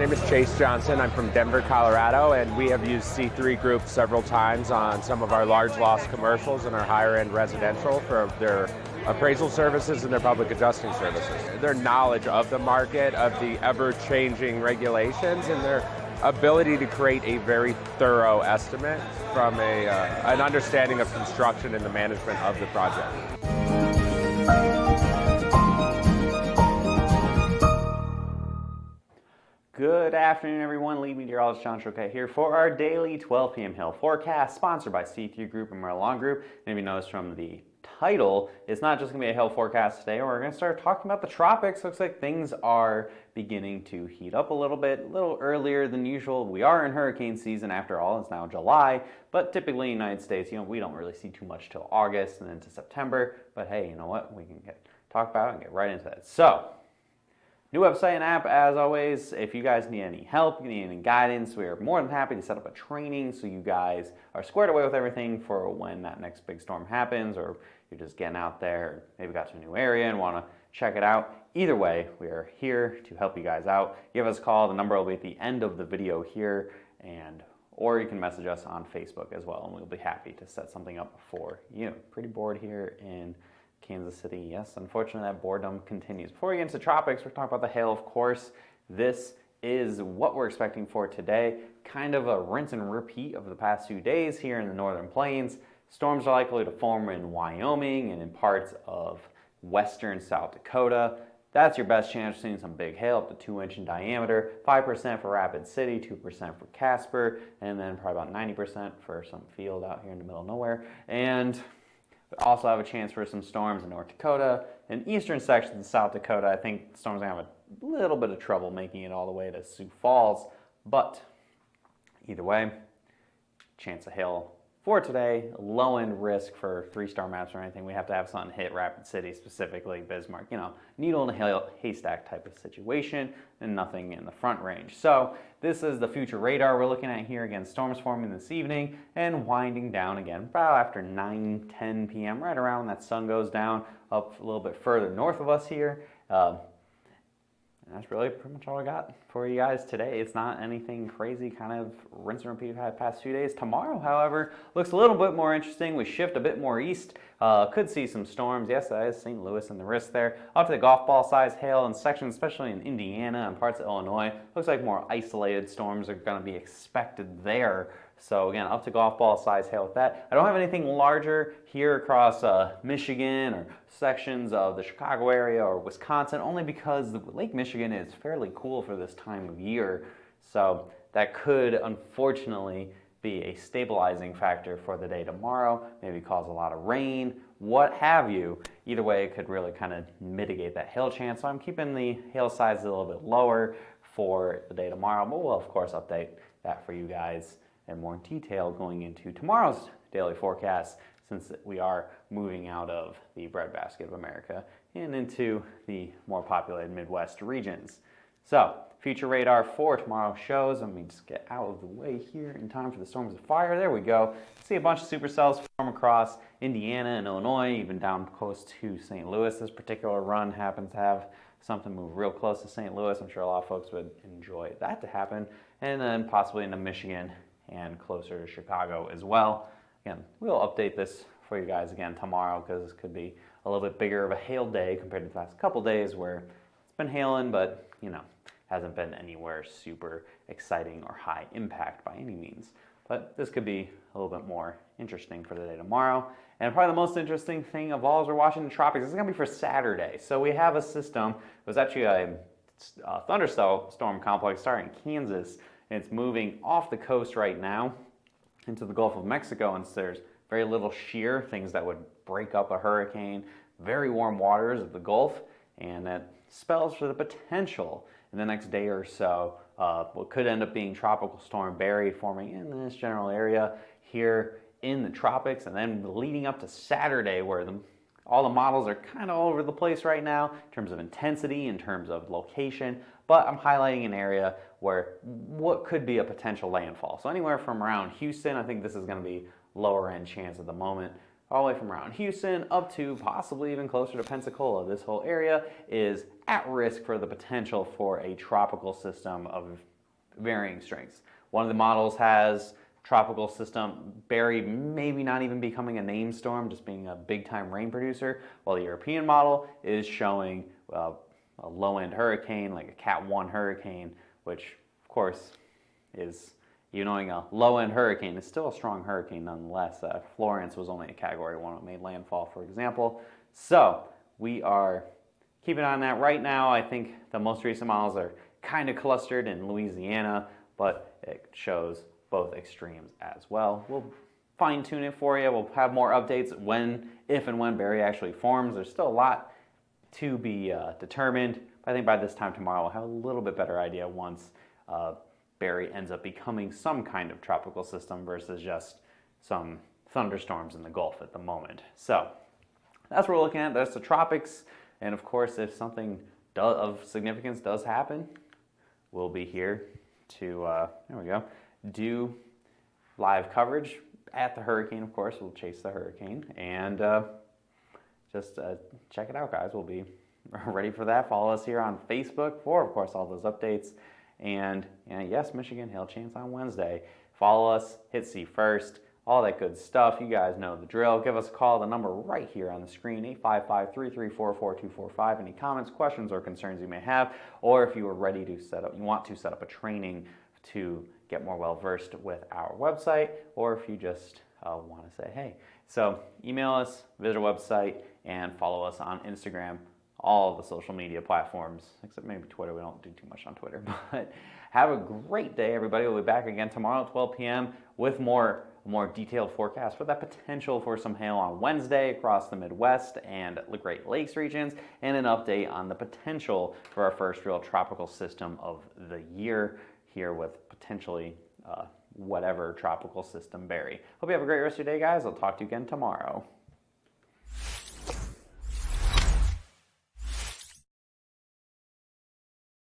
name is Chase Johnson. I'm from Denver, Colorado, and we have used C3 Group several times on some of our large loss commercials and our higher end residential for their appraisal services and their public adjusting services. Their knowledge of the market, of the ever-changing regulations, and their ability to create a very thorough estimate from an understanding of construction and the management of the project. Good afternoon, everyone. Lead meteorologist John Choquette here for our daily 12 p.m. hail forecast, sponsored by C3 Group and Merrill Lawn Group. Maybe you noticed from the title, it's not just going to be a hail forecast today. We're going to start talking about the tropics. Looks like things are beginning to heat up a little bit, a little earlier than usual. We are in hurricane season after all. It's now July, but typically in the United States, we don't really see too much till August and then to September. But hey, you know what? We can talk about it and get right into that. So, new website and app, as always. If you guys need any help, you need any guidance, we are more than happy to set up a training so you guys are squared away with everything for when that next big storm happens, or you're just getting out there, maybe got to a new area and want to check it out. Either way, we are here to help you guys out. Give us a call. The number will be at the end of the video here, or you can message us on Facebook as well, and we'll be happy to set something up for you. Pretty bored here in Kansas City. Yes, unfortunately that boredom continues. Before we get into tropics, we're talking about the hail, of course. This is what we're expecting for today. Kind of a rinse and repeat of the past few days here in the northern plains. Storms are likely to form in Wyoming and in parts of western South Dakota. That's your best chance of seeing some big hail, up to 2-inch in diameter. 5% for Rapid City, 2% for Casper, and then probably about 90% for some field out here in the middle of nowhere. And we also have a chance for some storms in North Dakota and eastern sections of South Dakota. I think the storms are going to have a little bit of trouble making it all the way to Sioux Falls. But either way, chance of hail for today, low end risk for 3-star maps or anything. We have to have something hit Rapid City, specifically Bismarck, needle in a haystack type of situation, and nothing in the front range. So this is the future radar we're looking at here. Again, storms forming this evening and winding down again about after 9-10 p.m., right around when that sun goes down, up a little bit further north of us here. And that's really pretty much all I got for you guys today. It's not anything crazy, kind of rinse and repeat we've had the past few days. Tomorrow, however, looks a little bit more interesting. We shift a bit more east. Could see some storms. Yes, that is St. Louis and the risk there. Up to the golf ball size hail in sections, especially in Indiana and parts of Illinois. Looks like more isolated storms are going to be expected there. So again, up to golf ball size hail with that. I don't have anything larger here across Michigan or sections of the Chicago area or Wisconsin, only because Lake Michigan is fairly cool for this time of year. So that could unfortunately be a stabilizing factor for the day tomorrow, maybe cause a lot of rain, what have you. Either way, it could really kind of mitigate that hail chance. So I'm keeping the hail size a little bit lower for the day tomorrow, but we'll of course update that for you guys in more detail going into tomorrow's daily forecast, since we are moving out of the breadbasket of America and into the more populated Midwest regions. So, future radar for tomorrow shows. Let me just get out of the way here in time for the storms of fire. There we go. See a bunch of supercells form across Indiana and Illinois, even down close to St. Louis. This particular run happens to have something move real close to St. Louis. I'm sure a lot of folks would enjoy that to happen. And then possibly into Michigan and closer to Chicago as well. Again, we'll update this for you guys again tomorrow, because this could be a little bit bigger of a hail day compared to the last couple days where it's been hailing, but hasn't been anywhere super exciting or high impact by any means. But this could be a little bit more interesting for the day tomorrow. And probably the most interesting thing of all as we're watching the tropics, this is going to be for Saturday. So we have a system. It was actually a thunderstorm complex starting in Kansas. It's moving off the coast right now into the Gulf of Mexico, and so there's very little shear, things that would break up a hurricane, very warm waters of the Gulf, and that spells for the potential in the next day or so what could end up being Tropical Storm Barry forming in this general area here in the tropics, and then leading up to Saturday, where all the models are kind of all over the place right now in terms of intensity, in terms of location, but I'm highlighting an area where what could be a potential landfall. So anywhere from around Houston, I think this is going to be lower end chance at the moment, all the way from around Houston up to possibly even closer to Pensacola. This whole area is at risk for the potential for a tropical system of varying strengths. One of the models has tropical system Barry maybe not even becoming a named storm, just being a big time rain producer, while the European model is showing a low end hurricane, like a Cat 1 hurricane, which of course is, you knowing a low end hurricane is still a strong hurricane nonetheless. Florence was only a Category 1 when it made landfall, for example. So we are keeping on that right now. I think the most recent models are kind of clustered in Louisiana, but it shows both extremes as well. We'll fine tune it for you. We'll have more updates if and when Barry actually forms. There's still a lot to be determined. I think by this time tomorrow, we'll have a little bit better idea once Barry ends up becoming some kind of tropical system versus just some thunderstorms in the Gulf at the moment. So that's what we're looking at. That's the tropics. And of course, if something of significance does happen, we'll be here to, there we go, do live coverage at the hurricane. Of course, we'll chase the hurricane and just check it out, guys. We'll be ready for that. Follow us here on Facebook for, of course, all those updates. And yes, Michigan, hail chance on Wednesday. Follow us, hit see first, all that good stuff. You guys know the drill. Give us a call, the number right here on the screen, 855-334-4245. Any comments, questions, or concerns you may have, or if you are ready to want to set up a training to get more well-versed with our website, or if you just want to say, hey. So email us, visit our website, and follow us on Instagram, all of the social media platforms, except maybe Twitter. We don't do too much on Twitter. But have a great day, everybody. We'll be back again tomorrow at 12 p.m. with more detailed forecast for that potential for some hail on Wednesday across the Midwest and the Great Lakes regions, and an update on the potential for our first real tropical system of the year here with potentially whatever tropical system Barry. Hope you have a great rest of your day, guys. I'll talk to you again tomorrow.